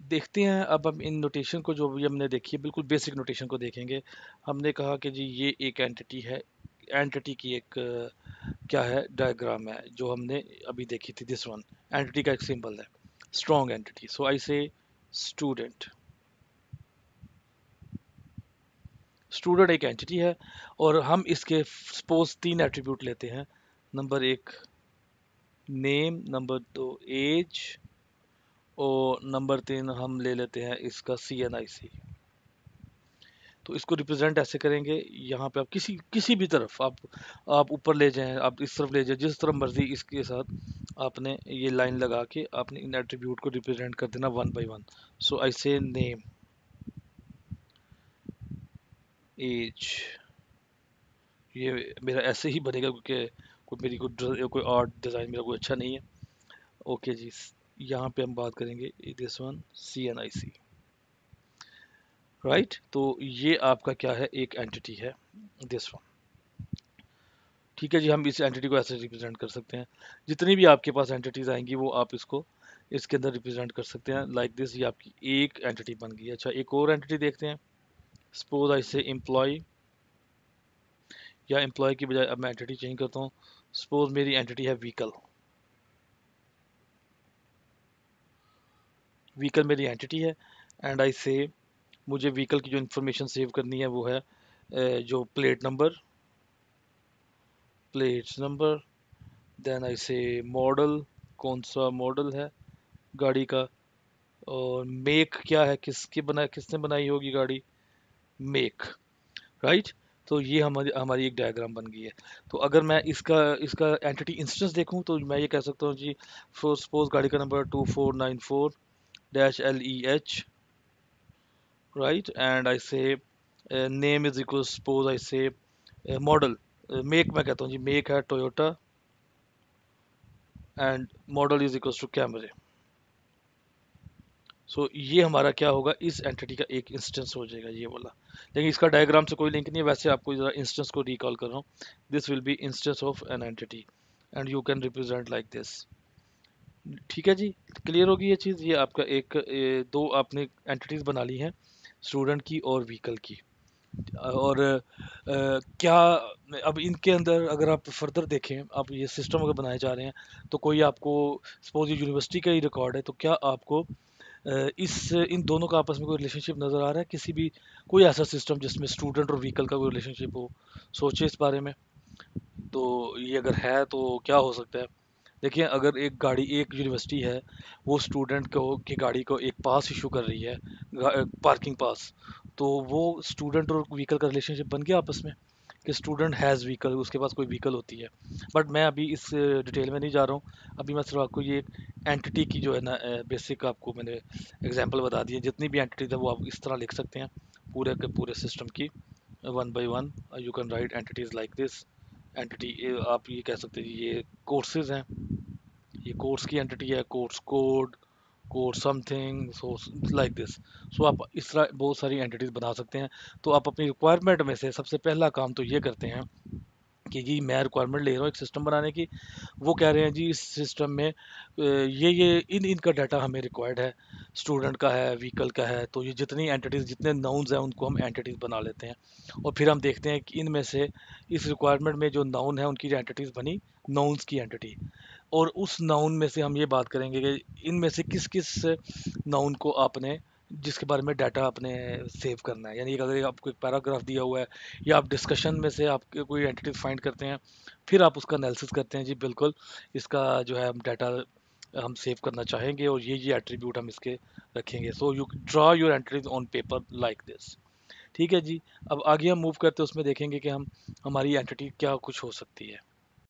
देखते हैं अब हम इन नोटेशन को, जो भी हमने देखी है बिल्कुल बेसिक नोटेशन को देखेंगे। हमने कहा कि जी ये एक एंटिटी है, एंटिटी की एक क्या है, डायग्राम है जो हमने अभी देखी थी, दिस वन। एंटिटी का एक सिंबल है स्ट्रॉन्ग एंटिटी, सो आई से स्टूडेंट। स्टूडेंट एक एंटिटी है और हम इसके सपोज 3 एट्रीब्यूट लेते हैं। नंबर 1 नेम, नंबर 2 एज, और नंबर 3 हम ले लेते हैं इसका CNIC। तो इसको रिप्रेजेंट ऐसे करेंगे, यहाँ पे आप किसी किसी भी तरफ आप ऊपर ले जाएं, आप इस तरफ ले जाएं, जिस तरफ मर्जी इसके साथ आपने ये लाइन लगा के आपने इन एट्रीब्यूट को रिप्रेजेंट कर देना one by one. So I say name, as, ये मेरा ऐसे ही बनेगा क्योंकि कोई आर्ट डिज़ाइन मेरा कोई अच्छा नहीं है। ओके जी, यहाँ पे हम बात करेंगे दिस वन CNIC, राइट। तो ये आपका क्या है, एक एंटिटी है दिस वन। ठीक है जी, हम इस एंटिटी को ऐसे रिप्रेजेंट कर सकते हैं। जितनी भी आपके पास एंटिटीज आएंगी वो आप इसको इसके अंदर रिप्रेजेंट कर सकते हैं लाइक दिस। ये आपकी एक एंटिटी बन गई। अच्छा, एक और एंटिटी देखते हैं। सपोज आई से एम्प्लॉय, या एम्प्लॉय की बजाय अब मैं एंटिटी चेंज करता हूँ। सपोज मेरी एंटिटी है व्हीकल। व्हीकल मेरी एंटिटी है एंड आई से मुझे व्हीकल की जो इन्फॉर्मेशन सेव करनी है वो है जो plates number, then I say model, कौन सा मॉडल है गाड़ी का, और मेक क्या है, किसने बनाई होगी गाड़ी, मेक, राइट। तो ये हमारी हमारी एक डायग्राम बन गई है। तो अगर मैं इसका इसका एंटिटी इंस्टेंस देखूं तो मैं ये कह सकता हूँ जी, फॉर सपोज गाड़ी का number 2494-LEH, right. And I say name is equal, suppose I say model, make मैं कहता हूँ जी, मेक है Toyota and model is equal to Camry. So ये हमारा क्या होगा, इस एंटिटी का एक इंस्टेंस हो जाएगा ये वाला। लेकिन इसका डायग्राम से कोई लिंक नहीं है, वैसे आपको जरा इंस्टेंस को रिकॉल कर रहा हूँ। This will be instance of an entity and you can represent like this. ठीक है जी, क्लियर होगी ये चीज़। ये आपका दो आपने एंटिटीज बना ली हैं, स्टूडेंट की और व्हीकल की। और क्या अब इनके अंदर अगर आप फर्दर देखें, आप ये सिस्टम अगर बनाए जा रहे हैं तो कोई आपको, सपोज ये यूनिवर्सिटी का ही रिकॉर्ड है, तो क्या आपको इस इन दोनों का आपस में कोई रिलेशनशिप नज़र आ रहा है, किसी भी कोई ऐसा सिस्टम जिसमें स्टूडेंट और व्हीकल का कोई रिलेशनशिप हो? सोचे इस बारे में। तो ये अगर है तो क्या हो सकता है? देखिए, अगर एक गाड़ी, एक यूनिवर्सिटी है, वो स्टूडेंट को की गाड़ी को एक पास इशू कर रही है, पार्किंग पास, तो वो स्टूडेंट और व्हीकल का रिलेशनशिप बन गया आपस में कि स्टूडेंट हैज़ व्हीकल, उसके पास कोई व्हीकल होती है। बट मैं अभी इस डिटेल में नहीं जा रहा हूँ। अभी मैं सिर्फ आपको ये एंटिटी की जो है ना बेसिक आपको मैंने एग्जांपल बता दी है। जितनी भी एंटिटीज है वो आप इस तरह लिख सकते हैं पूरे के पूरे सिस्टम की, one by one you can write entities like this. Entity आप ये कह सकते हैं ये कोर्सेज हैं, ये कोर्स की एंटिटी है, course code, course something, so like this. सो आप इस तरह बहुत सारी एंटिटीज बना सकते हैं। तो आप अपनी रिक्वायरमेंट में से सबसे पहला काम तो ये करते हैं कि जी मैं रिक्वायरमेंट ले रहा हूँ एक सिस्टम बनाने की। वो कह रहे हैं जी इस सिस्टम में ये इन इनका डाटा हमें रिक्वायर्ड है, स्टूडेंट का है, व्हीकल का है। तो ये जितनी एंटिटीज़, जितने नाउन्स हैं उनको हम एंटिटीज़ बना लेते हैं। और फिर हम देखते हैं कि इनमें से इस रिक्वायरमेंट में जो नाउन है उनकी जो एंटिटीज़ बनी, नाउन्स की एंटिटी। और उस नाउन में से हम ये बात करेंगे कि इनमें से किस किस नाउन को आपने, जिसके बारे में डाटा आपने सेव करना है। यानी कि अगर आपको एक पैराग्राफ दिया हुआ है या आप डिस्कशन में से आप कोई एंटिटी फाइंड करते हैं, फिर आप उसका एनालिसिस करते हैं जी बिल्कुल इसका जो है हम डाटा हम सेव करना चाहेंगे और ये एट्रीब्यूट हम इसके रखेंगे। So you draw your entries on paper like this. ठीक है जी। अब आगे हम मूव करते हैं, उसमें देखेंगे कि हम हमारी एंटिटी क्या कुछ हो सकती है।